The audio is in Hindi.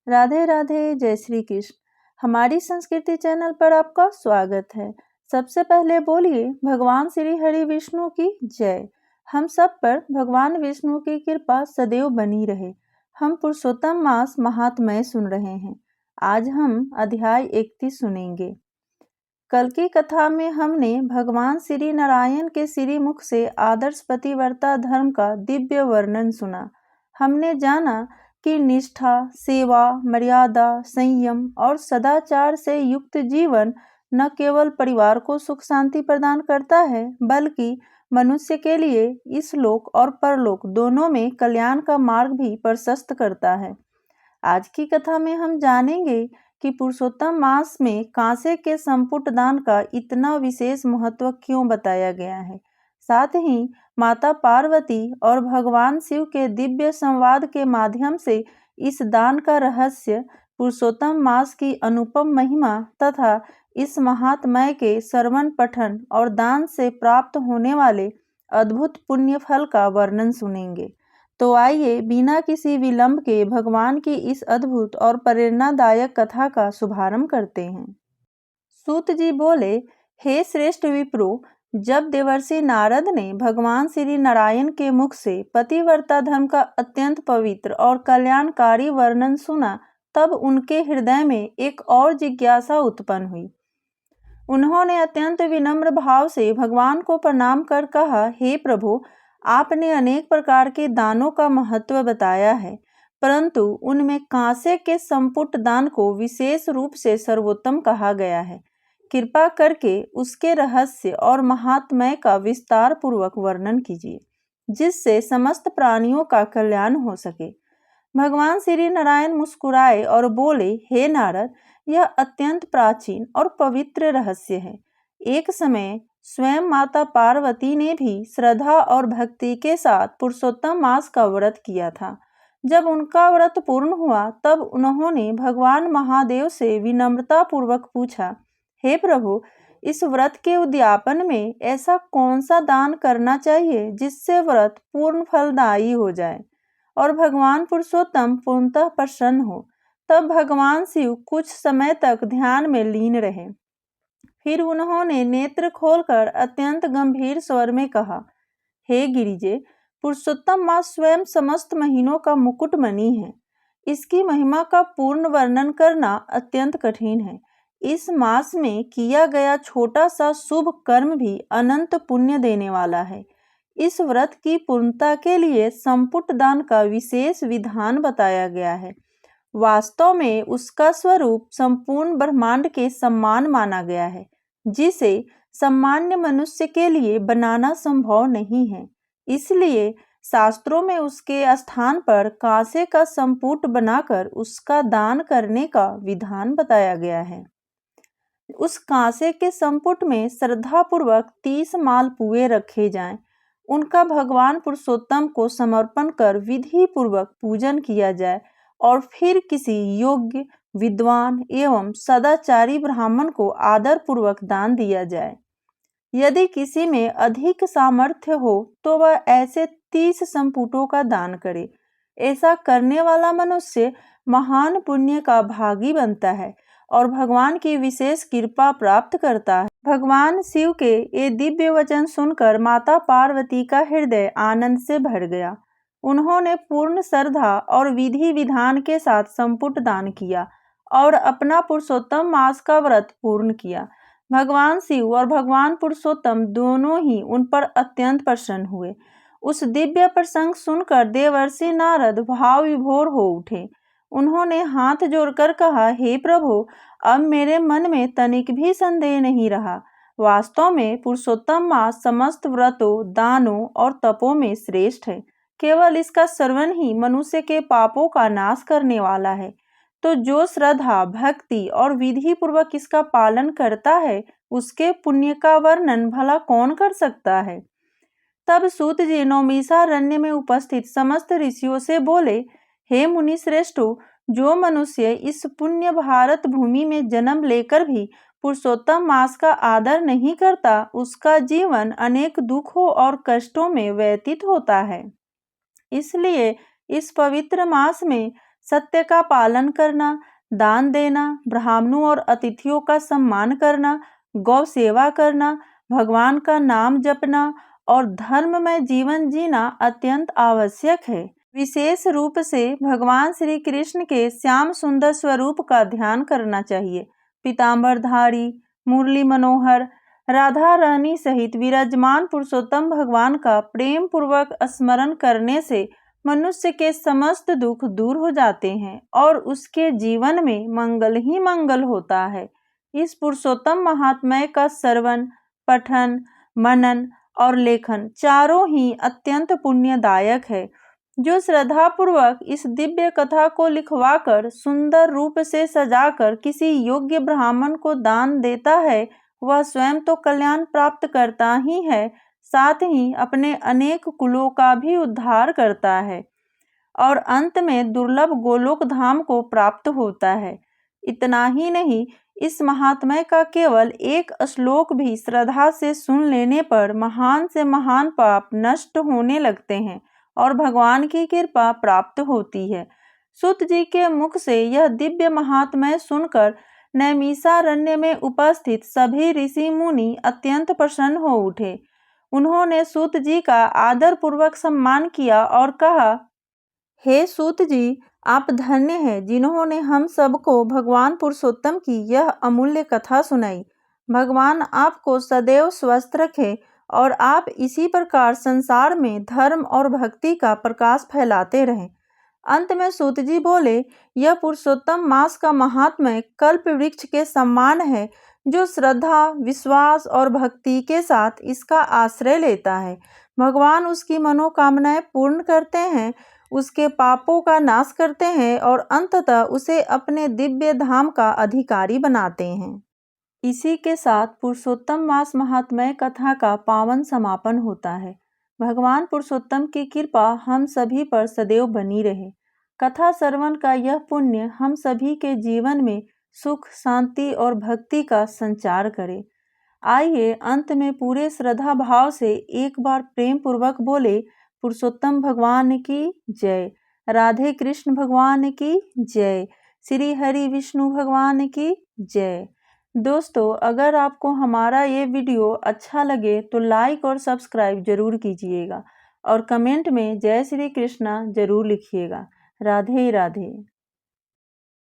राधे राधे, जय श्री कृष्ण। हमारी संस्कृति चैनल पर आपका स्वागत है। सबसे पहले बोलिए भगवान श्री हरि विष्णु की जय। हम सब पर भगवान विष्णु की कृपा सदैव बनी रहे। हम पुरुषोत्तम मास महात्म्य सुन रहे हैं। आज हम अध्याय 31 सुनेंगे। कल की कथा में हमने भगवान श्री नारायण के श्री मुख से आदर्श पतिव्रता धर्म का दिव्य वर्णन सुना। हमने जाना कि निष्ठा, सेवा, मर्यादा, संयम और सदाचार से युक्त जीवन न केवल परिवार को सुख शांति प्रदान करता है, बल्कि मनुष्य के लिए इस लोक और परलोक दोनों में कल्याण का मार्ग भी प्रशस्त करता है। आज की कथा में हम जानेंगे कि पुरुषोत्तम मास में कांसे के संपुट दान का इतना विशेष महत्व क्यों बताया गया है। साथ ही माता पार्वती और भगवान शिव के दिव्य संवाद के माध्यम से इस दान का रहस्य, पुरुषोत्तम मास की अनुपम महिमा तथा इस महात्म्य के श्रवण पठन और दान से प्राप्त होने वाले अद्भुत पुण्य फल का वर्णन सुनेंगे। तो आइए बिना किसी विलंब के भगवान की इस अद्भुत और प्रेरणादायक कथा का शुभारंभ करते हैं। सूत जी बोले, हे श्रेष्ठ विप्रो, जब देवर्षि नारद ने भगवान श्री नारायण के मुख से पतिव्रता धर्म का अत्यंत पवित्र और कल्याणकारी वर्णन सुना, तब उनके हृदय में एक और जिज्ञासा उत्पन्न हुई। उन्होंने अत्यंत विनम्र भाव से भगवान को प्रणाम कर कहा, हे प्रभु, आपने अनेक प्रकार के दानों का महत्व बताया है, परंतु उनमें कांसे के संपुट दान को विशेष रूप से सर्वोत्तम कहा गया है। कृपा करके उसके रहस्य और महात्म्य का विस्तार पूर्वक वर्णन कीजिए, जिससे समस्त प्राणियों का कल्याण हो सके। भगवान श्री नारायण मुस्कुराए और बोले, हे नारद, यह अत्यंत प्राचीन और पवित्र रहस्य है। एक समय स्वयं माता पार्वती ने भी श्रद्धा और भक्ति के साथ पुरुषोत्तम मास का व्रत किया था। जब उनका व्रत पूर्ण हुआ, तब उन्होंने भगवान महादेव से विनम्रता पूर्वक पूछा, हे प्रभु, इस व्रत के उद्यापन में ऐसा कौन सा दान करना चाहिए जिससे व्रत पूर्ण फलदायी हो जाए और भगवान पुरुषोत्तम पूर्णतः प्रसन्न हो। तब भगवान शिव कुछ समय तक ध्यान में लीन रहे। फिर उन्होंने नेत्र खोलकर अत्यंत गंभीर स्वर में कहा, हे गिरिजे, पुरुषोत्तम मास स्वयं समस्त महीनों का मुकुटमणि है। इसकी महिमा का पूर्ण वर्णन करना अत्यंत कठिन है। इस मास में किया गया छोटा सा शुभ कर्म भी अनंत पुण्य देने वाला है। इस व्रत की पूर्णता के लिए संपुट दान का विशेष विधान बताया गया है। वास्तव में उसका स्वरूप संपूर्ण ब्रह्मांड के समान माना गया है, जिसे सामान्य मनुष्य के लिए बनाना संभव नहीं है। इसलिए शास्त्रों में उसके स्थान पर कांसे का संपुट बनाकर उसका दान करने का विधान बताया गया है। उस कांसे के संपुट में श्रद्धापूर्वक 30 मालपुए रखे जाएं। उनका भगवान पुरुषोत्तम को समर्पण कर विधि पूर्वक पूजन किया जाए और फिर किसी योग्य, विद्वान एवं सदाचारी ब्राह्मण को आदर पूर्वक दान दिया जाए। यदि किसी में अधिक सामर्थ्य हो तो वह ऐसे 30 संपुटों का दान करे। ऐसा करने वाला मनुष्य महान पुण्य का भागी बनता है और भगवान की विशेष कृपा प्राप्त करता है। भगवान शिव के ये दिव्य वचन सुनकर माता पार्वती का हृदय आनंद से भर गया। उन्होंने पूर्ण श्रद्धा और विधि विधान के साथ संपुट दान किया और अपना पुरुषोत्तम मास का व्रत पूर्ण किया। भगवान शिव और भगवान पुरुषोत्तम दोनों ही उन पर अत्यंत प्रसन्न हुए। उस दिव्य प्रसंग सुनकर देवर्षि नारद भाव विभोर हो उठे। उन्होंने हाथ जोड़कर कहा, हे प्रभु, अब मेरे मन में तनिक भी संदेह नहीं रहा। वास्तव में पुरुषोत्तम मास समस्त व्रतों, दानों और तपों में श्रेष्ठ है। केवल इसका श्रवण ही मनुष्य के पापों का नाश करने वाला है। तो जो श्रद्धा, भक्ति और विधि पूर्वक इसका पालन करता है, उसके पुण्य का वर्णन भला कौन कर सकता है। तब सूत जी नौमिषारण्य में उपस्थित समस्त ऋषियों से बोले, हे मुनि श्रेष्ठों, जो मनुष्य इस पुण्य भारत भूमि में जन्म लेकर भी पुरुषोत्तम मास का आदर नहीं करता, उसका जीवन अनेक दुखों और कष्टों में व्यतीत होता है। इसलिए इस पवित्र मास में सत्य का पालन करना, दान देना, ब्राह्मणों और अतिथियों का सम्मान करना, गौ सेवा करना, भगवान का नाम जपना और धर्म में जीवन जीना अत्यंत आवश्यक है। विशेष रूप से भगवान श्री कृष्ण के श्याम सुंदर स्वरूप का ध्यान करना चाहिए। पीतांबरधारी, मुरली मनोहर, राधा रानी सहित विराजमान पुरुषोत्तम भगवान का प्रेम पूर्वक स्मरण करने से मनुष्य के समस्त दुख दूर हो जाते हैं और उसके जीवन में मंगल ही मंगल होता है। इस पुरुषोत्तम महात्म्य का श्रवण, पठन, मनन और लेखन चारों ही अत्यंत पुण्यदायक है। जो श्रद्धापूर्वक इस दिव्य कथा को लिखवाकर सुंदर रूप से सजाकर किसी योग्य ब्राह्मण को दान देता है, वह स्वयं तो कल्याण प्राप्त करता ही है, साथ ही अपने अनेक कुलों का भी उद्धार करता है और अंत में दुर्लभ गोलोक धाम को प्राप्त होता है। इतना ही नहीं, इस महात्म्य का केवल एक श्लोक भी श्रद्धा से सुन लेने पर महान से महान पाप नष्ट होने लगते हैं और भगवान की कृपा प्राप्त होती है। सूत जी के मुख से यह दिव्य महात्म्य सुनकर नैमिषारण्य में उपस्थित सभी ऋषि मुनि अत्यंत प्रसन्न हो उठे। उन्होंने सूत जी का आदर पूर्वक सम्मान किया और कहा, हे सूत जी, आप धन्य हैं जिन्होंने हम सबको भगवान पुरुषोत्तम की यह अमूल्य कथा सुनाई। भगवान आपको सदैव स्वस्थ रखे और आप इसी प्रकार संसार में धर्म और भक्ति का प्रकाश फैलाते रहें। अंत में सूत जी बोले, यह पुरुषोत्तम मास का महात्म्य कल्प वृक्ष के समान है, जो श्रद्धा, विश्वास और भक्ति के साथ इसका आश्रय लेता है। भगवान उसकी मनोकामनाएं पूर्ण करते हैं, उसके पापों का नाश करते हैं और अंततः उसे अपने दिव्य धाम का अधिकारी बनाते हैं। इसी के साथ पुरुषोत्तम मास महात्म्य कथा का पावन समापन होता है। भगवान पुरुषोत्तम की कृपा हम सभी पर सदैव बनी रहे। कथा श्रवण का यह पुण्य हम सभी के जीवन में सुख, शांति और भक्ति का संचार करे। आइए अंत में पूरे श्रद्धा भाव से एक बार प्रेम पूर्वक बोले, पुरुषोत्तम भगवान की जय, राधे कृष्ण भगवान की जय, श्री हरि विष्णु भगवान की जय। दोस्तों, अगर आपको हमारा ये वीडियो अच्छा लगे तो लाइक और सब्सक्राइब जरूर कीजिएगा और कमेंट में जय श्री कृष्णा जरूर लिखिएगा। राधे राधे।